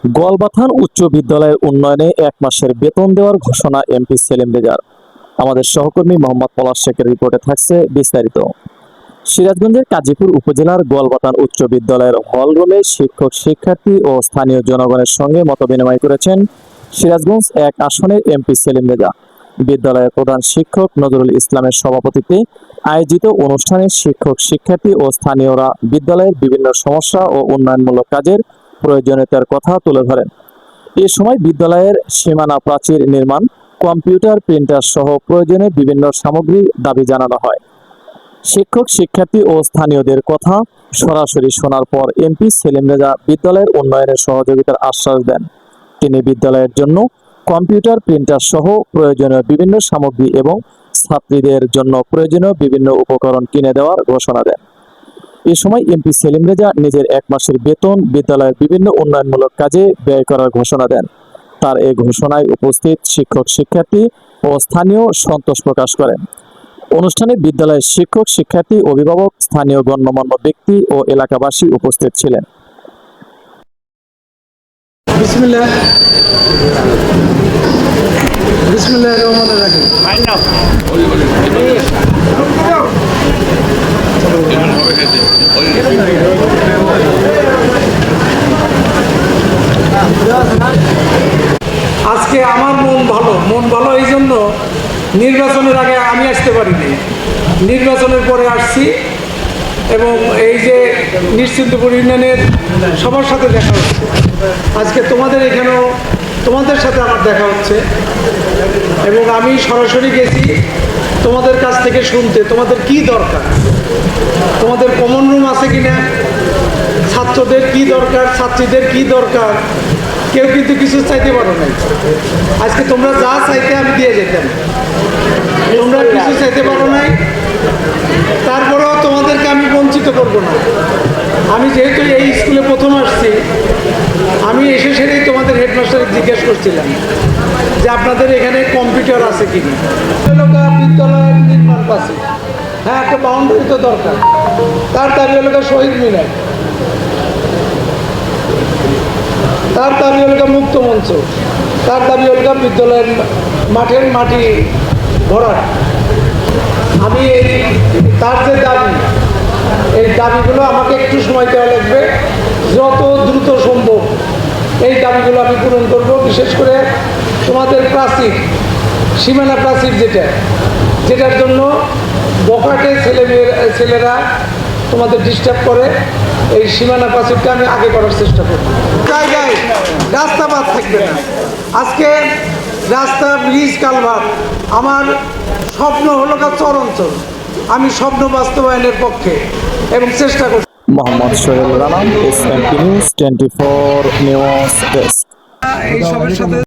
গোয়ালবাথান উচ্চ বিদ্যালয়ের উন্নয়নে ১ মাসের বেতন দেওয়ার ঘোষণা এমপি সেলিম রেজার। আমাদের সহকর্মী মোহাম্মদ পলাশ শেখের রিপোর্টে থাকছে বিস্তারিত। সিরাজগঞ্জের কাজীপুর উপজেলার গোয়ালবাথান উচ্চ বিদ্যালয়ের হল রুমে শিক্ষক শিক্ষার্থী ও স্থানীয় জনগণের সঙ্গে মতবিনিময় করেছেন সিরাজগঞ্জ ১ আসনের এমপি সেলিম রেজা। বিদ্যালয়ের প্রধান শিক্ষক নজরুল ইসলামের সভাপতিত্বে আয়োজিত অনুষ্ঠানে শিক্ষক শিক্ষার্থী ও স্থানীয়রা বিদ্যালয়ের বিভিন্ন সমস্যা ও উন্নয়নমূলক কাজের প্রয়োজনীয়তার কথা তুলে ধরেন। এ সময় বিদ্যালয়ের সীমানা প্রাচীর নির্মাণ, কম্পিউটার, প্রিন্টার সহ প্রয়োজনীয় বিভিন্ন সামগ্রীর দাবি জানানো হয়। শিক্ষক শিক্ষার্থী ও স্থানীয়দের কথা সরাসরি শোনার পর এমপি সেলিম রেজা বিদ্যালয়ের উন্নয়নের সহযোগিতার আশ্বাস দেন। তিনি বিদ্যালয়ের জন্য কম্পিউটার, প্রিন্টার সহ প্রয়োজনীয় বিভিন্ন সামগ্রী এবং ছাত্রীদের জন্য প্রয়োজনীয় বিভিন্ন উপকরণ কিনে দেওয়ার ঘোষণা দেন। এ সময় এমপি সেলিম রেজা নিজের ১ মাসের বেতন বিদ্যালয়ের বিভিন্ন উন্নয়নমূলক কাজে ব্যয় করার ঘোষণা দেন। তার এই ঘোষণায় উপস্থিত শিক্ষক শিক্ষার্থী ও স্থানীয় সন্তোষ প্রকাশ করেন। অনুষ্ঠানে বিদ্যালয়ের শিক্ষক শিক্ষার্থী, অভিভাবক, স্থানীয় গণ্যমান্য ব্যক্তি ও এলাকাবাসী উপস্থিত ছিলেন। বিসমিল্লাহ বিসমিল্লাহির রহমানির রহিম। আজকে আমার মন ভালো এই জন্য, নির্বাচনের আগে আমি আসতে পারিনি, নির্বাচনের পরে আসছি এবং এই যে নিশ্চিন্তপুর ইউনিয়নের সবার সাথে দেখা হচ্ছে। আজকে তোমাদের এখানেও তোমাদের সাথে আমার দেখা হচ্ছে এবং আমি সরাসরি গেছি তোমাদের কাছ থেকে শুনতে তোমাদের কি দরকার, তোমাদের কমন রুম আছে কিনা, ছাত্রদের কি দরকার, ছাত্রীদের কি দরকার। কেউ কিন্তু কিছু চাইতে পারো নাই। আজকে তোমরা যা চাইতে আমি দিয়ে যেতাম, তোমরা কিছু চাইতে পারো নাই, তারপরেও তোমাদেরকে আমি বঞ্চিত করব না। আমি যেহেতু এই স্কুলে প্রথম আসছি, আমি এসে সেটাই তোমাদের হেডমাস্টারকে জিজ্ঞেস করছিলাম যে আপনাদের এখানে কম্পিউটার আছে কিনা। বিদ্যালয়ের নির্মাণ পাশে হ্যাঁ একটা বাউন্ডারি তো দরকার, তার দাবি হলো শহীদ মিনার, তার দাবি হলো মুক্ত মঞ্চ, তার দাবি হলো বিদ্যালয়ের মাঠের মাটি ভরাট। আমি তার যে দাবি, এই দাবিগুলো আমাকে একটু সময় দেওয়া লাগবে, যত দ্রুত সম্ভব এই দাবিগুলো আমি পূরণ করব। বিশেষ করে তোমাদের প্রাচীর, সীমানা প্রাচীর যেটার জন্য বখাটে ছেলেরা তোমাদের ডিস্টার্ব করে, এই সীমানা প্রাচীরটা আমি আগে করার চেষ্টা করব। জায়গায় রাস্তা বাদ থাকবে না। আজকে রাস্তা, ব্রিজ, কালভার্ট আমার স্বপ্ন হলো চরাঞ্চল। আমি স্বপ্ন বাস্তবায়নের পক্ষে এবং চেষ্টা করছি। Mohammad Sohel Rana, SMP news 24 news desk. এই সবের সাথে